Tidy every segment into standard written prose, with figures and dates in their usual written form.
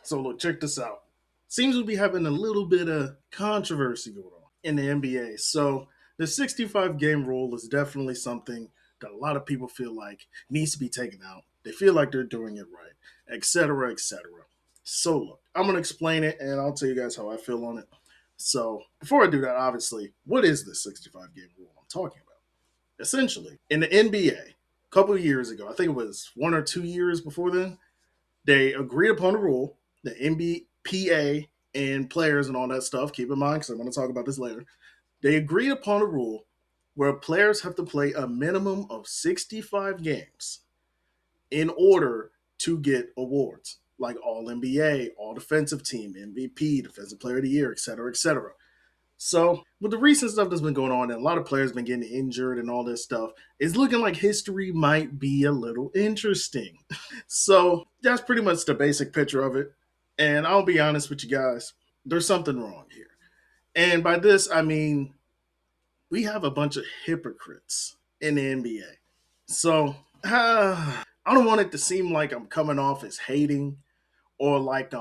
So look, check this out. Seems to be having a little bit of controversy going on in the NBA. So the 65 game rule is definitely something that a lot of people feel like needs to be taken out. They feel like they're doing it right, etc., etc. So look, I'm gonna explain it and I'll tell you guys how I feel on it. So before I do that, obviously, what is this 65 game rule I'm talking about? Essentially, in the NBA, a couple of years ago, I think it was 1 or 2 years before then, they agreed upon a rule. The NBPA and players and all that stuff. Keep in mind, because I'm going to talk about this later. They agreed upon a rule where players have to play a minimum of 65 games in order to get awards like All NBA, All Defensive Team, MVP, Defensive Player of the Year, etc., etc. So, with the recent stuff that's been going on, and a lot of players been getting injured and all this stuff, it's looking like history might be a little interesting. So that's pretty much the basic picture of it. And I'll be honest with you guys, there's something wrong here. And by this, I mean, we have a bunch of hypocrites in the NBA. So I don't want it to seem like I'm coming off as hating or like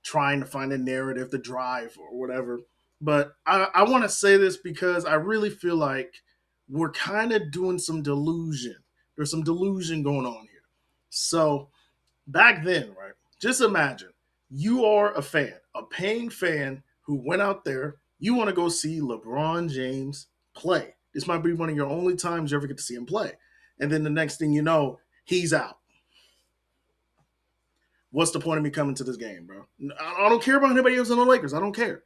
trying to find a narrative to drive or whatever. But I want to say this because I really feel like we're kind of doing some delusion. There's some delusion going on here. So back then, right? Just imagine you are a fan, a paying fan who went out there. You want to go see LeBron James play. This might be one of your only times you ever get to see him play. And then the next thing you know, he's out. What's the point of me coming to this game, bro? I don't care about anybody else on the Lakers. I don't care.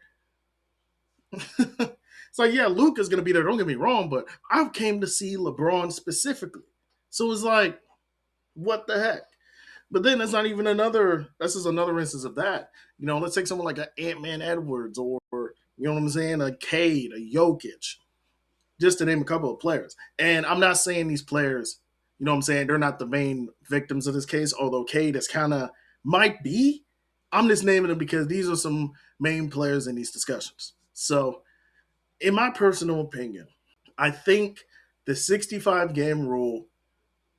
It's like, yeah, Luka's going to be there. Don't get me wrong, but I came to see LeBron specifically. So it's like, what the heck? But then that's not even another. That's just another instance of that. You know, let's take someone like an Ant Man Edwards or you know what I'm saying, a Cade, a Jokic, just to name a couple of players. And I'm not saying these players, you know what I'm saying, they're not the main victims of this case. Although Cade is kind of might be. I'm just naming them because these are some main players in these discussions. So, in my personal opinion, I think the 65 game rule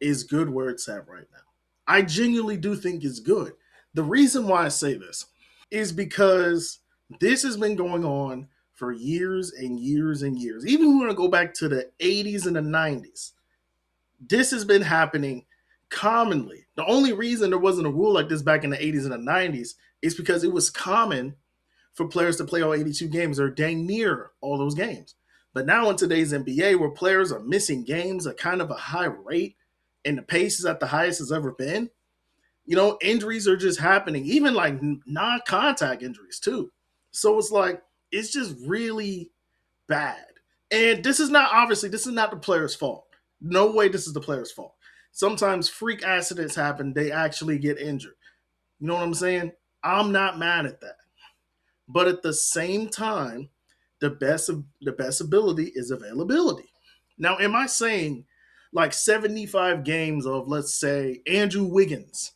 is good where it's at right now. I genuinely do think it's good. The reason why I say this is because this has been going on for years and years and years. Even when we want to go back to the 80s and the 90s, this has been happening commonly. The only reason there wasn't a rule like this back in the 80s and the 90s is because it was common for players to play all 82 games or dang near all those games. But now in today's NBA, where players are missing games at kind of a high rate and the pace is at the highest it's ever been, you know, injuries are just happening, even like non contact injuries too. So it's like, it's just really bad. And this is not, obviously, this is not the player's fault. No way this is the player's fault. Sometimes freak accidents happen, they actually get injured. You know what I'm saying? I'm not mad at that. But at the same time, the best ability is availability. Now, am I saying like 75 games of, let's say, Andrew Wiggins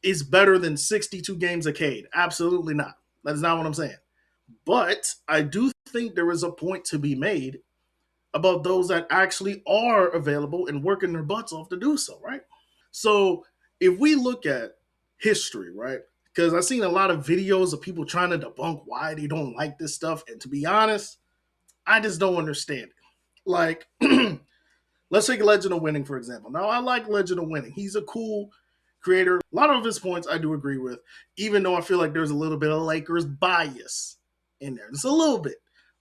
is better than 62 games of Cade? Absolutely not. That is not what I'm saying. But I do think there is a point to be made about those that actually are available and working their butts off to do so, right? So if we look at history, right? Because I've seen a lot of videos of people trying to debunk why they don't like this stuff. And to be honest, I just don't understand it. Like, let's take Legend of Winning, for example. Now, I like Legend of Winning. He's a cool creator. A lot of his points I do agree with, even though I feel like there's a little bit of Lakers bias in there. Just a little bit.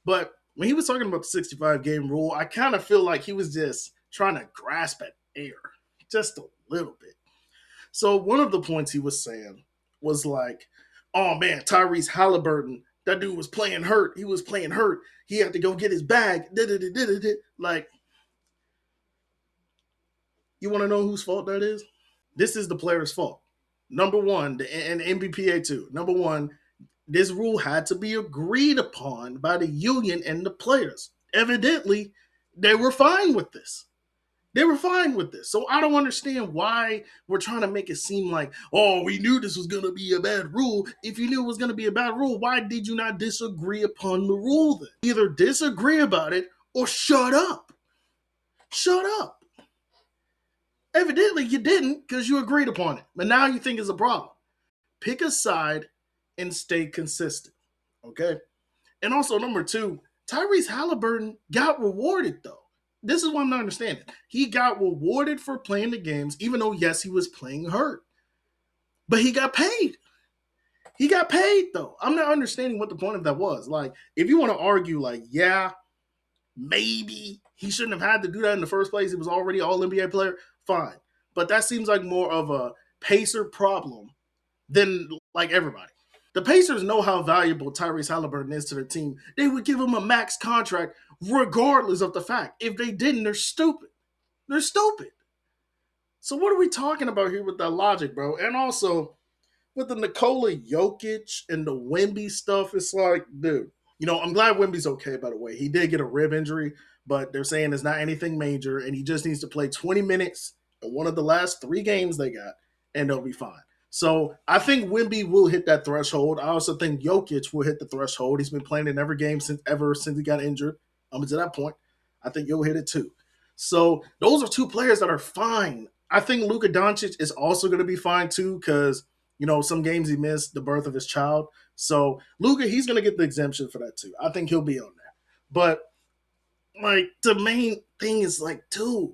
But when he was talking about the 65 game rule, I kind of feel like he was just trying to grasp at air just a little bit. So one of the points he was saying was like, oh man, Tyrese Halliburton, that dude was playing hurt. He was playing hurt. He had to go get his bag. Like, you want to know whose fault that is? This is the player's fault. Number one, and MBPA too. Number one, this rule had to be agreed upon by the union and the players. Evidently, they were fine with this. They were fine with this. So I don't understand why we're trying to make it seem like, oh, we knew this was going to be a bad rule. If you knew it was going to be a bad rule, why did you not disagree upon the rule then? Either disagree about it or shut up. Shut up. Evidently, you didn't because you agreed upon it. But now you think it's a problem. Pick a side and stay consistent. Okay. And also, number two, Tyrese Halliburton got rewarded though. This is what I'm not understanding. He got rewarded for playing the games, even though yes, he was playing hurt, but he got paid. He got paid though. I'm not understanding what the point of that was. Like, if you want to argue, like, yeah, maybe he shouldn't have had to do that in the first place. He was already all NBA player. Fine, but that seems like more of a Pacer problem than like everybody. The Pacers know how valuable Tyrese Halliburton is to their team. They would give him a max contract regardless of the fact. If they didn't, they're stupid. They're stupid. So what are we talking about here with that logic, bro? And also with the Nikola Jokic and the Wemby stuff, it's like, dude, I'm glad Wemby's okay, by the way. He did get a rib injury, but they're saying it's not anything major, and he just needs to play 20 minutes in one of the last 3 games they got, and they'll be fine. So I think Wemby will hit that threshold. I also think Jokic will hit the threshold. He's been playing in every game since he got injured. To that point, I think he'll hit it too. So those are 2 players that are fine. I think Luka Doncic is also going to be fine too because some games he missed the birth of his child. So Luka, he's gonna get the exemption for that too. I think he'll be on there. But like the main thing is like, dude,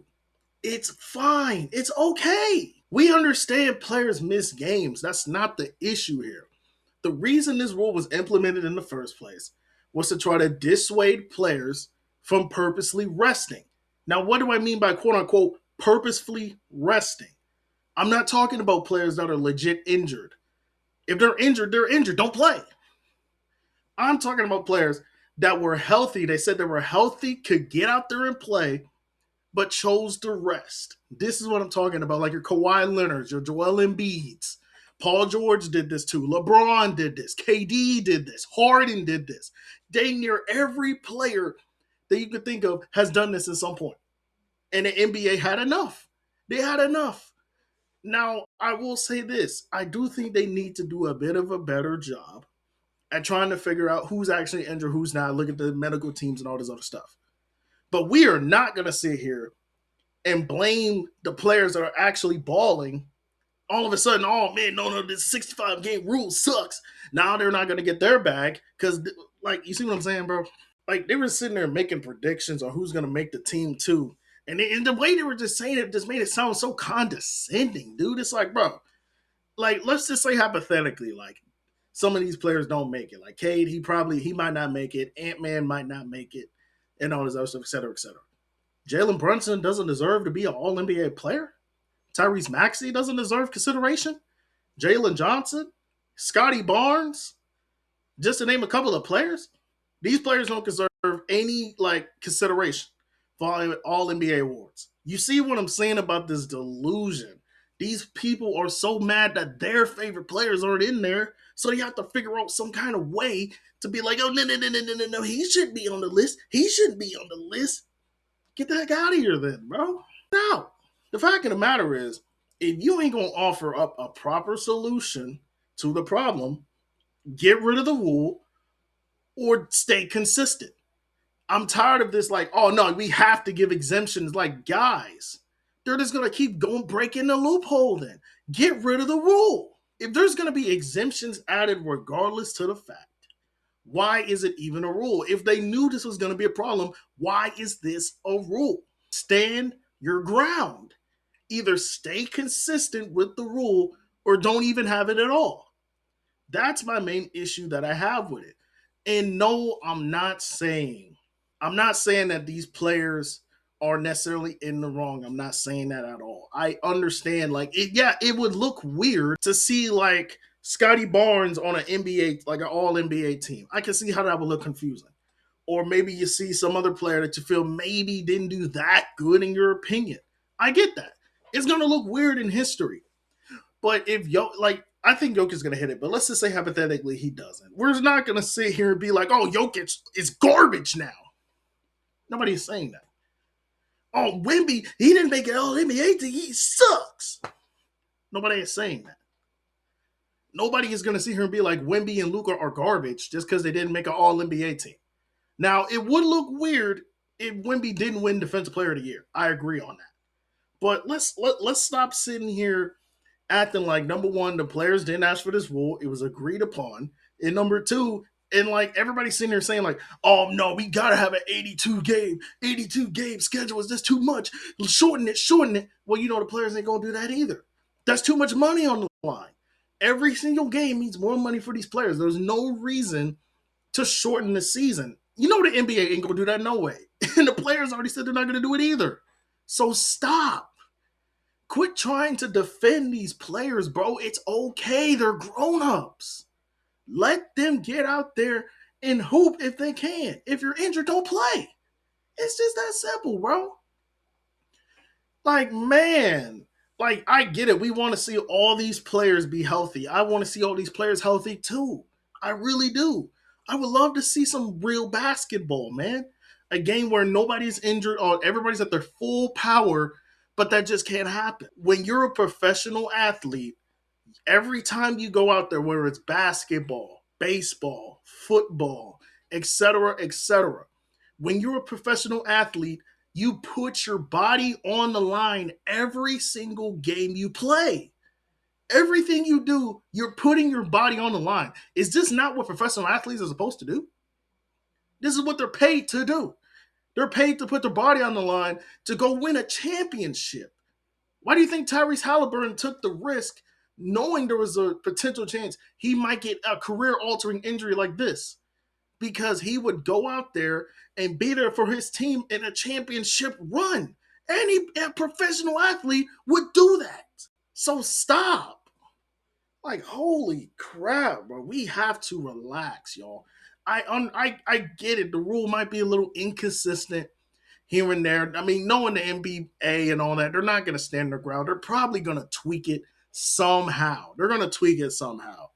it's fine. It's okay. We understand players miss games. That's not the issue here. The reason this rule was implemented in the first place was to try to dissuade players from purposely resting. Now, what do I mean by quote unquote purposefully resting? I'm not talking about players that are legit injured. If they're injured, they're injured. Don't play. I'm talking about players that were healthy. They said they were healthy, could get out there and play, but chose to rest. This is what I'm talking about. Like your Kawhi Leonards, your Joel Embiids. Paul George did this too. LeBron did this. KD did this. Harden did this. Dang near every player that you could think of has done this at some point. And the NBA had enough. They had enough. Now, I will say this. I do think they need to do a bit of a better job at trying to figure out who's actually injured, who's not, look at the medical teams and all this other stuff. But we are not going to sit here and blame the players that are actually balling. All of a sudden, oh man, no, this 65-game rule sucks. Now they're not going to get their bag because, like, you see what I'm saying, bro? Like, they were sitting there making predictions on who's going to make the team too. And the way they were just saying it just made it sound so condescending, dude. It's like, bro, like, let's just say hypothetically, like, some of these players don't make it. Like Cade, he might not make it. Ant-Man might not make it, and all this other stuff, et cetera, et cetera. Jalen Brunson doesn't deserve to be an All NBA player. Tyrese Maxey doesn't deserve consideration. Jalen Johnson, Scotty Barnes, just to name a couple of players. These players don't deserve any like consideration for All NBA awards. You see what I'm saying about this delusion? These people are so mad that their favorite players aren't in there, so they have to figure out some kind of way to be like, oh no, he shouldn't be on the list. He shouldn't be on the list. Get the heck out of here, then, bro. Now, the fact of the matter is, if you ain't gonna offer up a proper solution to the problem, get rid of the rule or stay consistent. I'm tired of this, like, oh no, we have to give exemptions. Like, guys, they're just gonna keep going breaking the loophole then. Get rid of the rule. If there's gonna be exemptions added regardless to the fact, why is it even a rule? If they knew this was gonna be a problem, why is this a rule? Stand your ground. Either stay consistent with the rule or don't even have it at all. That's my main issue that I have with it. And no, I'm not saying that these players are necessarily in the wrong. I'm not saying that at all. I understand, like, it would look weird to see like Scotty Barnes on an NBA, like an all NBA team. I can see how that would look confusing. Or maybe you see some other player that you feel maybe didn't do that good in your opinion. I get that. It's gonna look weird in history. But if I think Jokic's gonna hit it, but let's just say hypothetically he doesn't. We're not gonna sit here and be like, oh, Jokic is garbage now. Nobody is saying that. Oh, Wemby, he didn't make it all NBA team. He sucks. Nobody is saying that. Nobody is gonna sit here and be like Wemby and Luka are garbage just because they didn't make an all NBA team. Now, it would look weird if Wemby didn't win Defensive Player of the Year. I agree on that. But let's stop sitting here acting like number one, the players didn't ask for this rule; it was agreed upon, and number two, and like everybody's sitting there saying like, "Oh no, we gotta have an 82 game schedule. Is this too much? Shorten it, shorten it." Well, the players ain't gonna do that either. That's too much money on the line. Every single game means more money for these players. There's no reason to shorten the season. The NBA ain't gonna do that no way, and the players already said they're not gonna do it either. So stop. Quit trying to defend these players, bro. It's okay. They're grown-ups. Let them get out there and hoop if they can. If you're injured, don't play. It's just that simple, bro. Like, man, like I get it. We want to see all these players be healthy. I want to see all these players healthy too. I really do. I would love to see some real basketball, man. A game where nobody's injured or everybody's at their full power, but that just can't happen. When you're a professional athlete, every time you go out there, whether it's basketball, baseball, football, etc., when you're a professional athlete, you put your body on the line every single game you play. Everything you do, you're putting your body on the line. Is this not what professional athletes are supposed to do? This is what they're paid to do. They're paid to put their body on the line to go win a championship. Why do you think Tyrese Halliburton took the risk knowing there was a potential chance he might get a career altering injury like this? Because he would go out there and be there for his team in a championship run. Any professional athlete would do that. So stop. Like, holy crap, bro. We have to relax, y'all. I get it. The rule might be a little inconsistent here and there. I mean, knowing the NBA and all that, they're not going to stand their ground. They're probably going to tweak it somehow. They're going to tweak it somehow.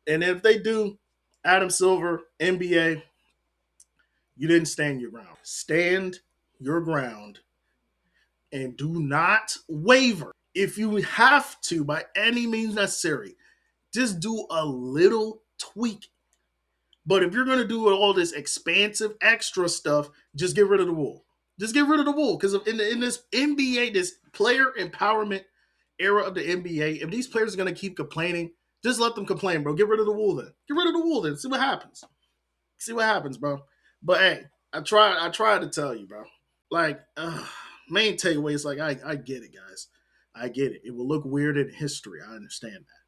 And if they do, Adam Silver, NBA, you didn't stand your ground. Stand your ground and do not waver. If you have to, by any means necessary, just do a little tweak. But if you're going to do all this expansive extra stuff, just get rid of the rule. Just get rid of the rule. Because in this NBA, this player empowerment era of the NBA, if these players are going to keep complaining, just let them complain, bro. Get rid of the rule then. Get rid of the rule then. See what happens. See what happens, bro. But hey, I tried to tell you, bro. Like, main takeaway is like, I get it, guys. I get it. It will look weird in history. I understand that.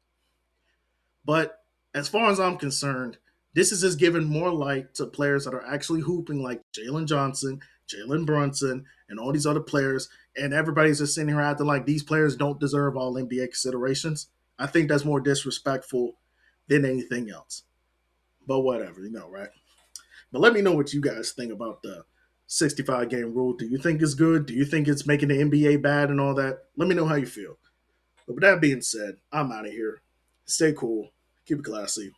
But as far as I'm concerned, this is just giving more light to players that are actually hooping, like Jalen Johnson, Jalen Brunson, and all these other players. And everybody's just sitting here acting like these players don't deserve all NBA considerations. I think that's more disrespectful than anything else. But whatever, right? But let me know what you guys think about the 65 game rule. Do you think it's good? Do you think it's making the NBA bad and all that? Let me know how you feel. But with that being said, I'm out of here. Stay cool. Keep it classy.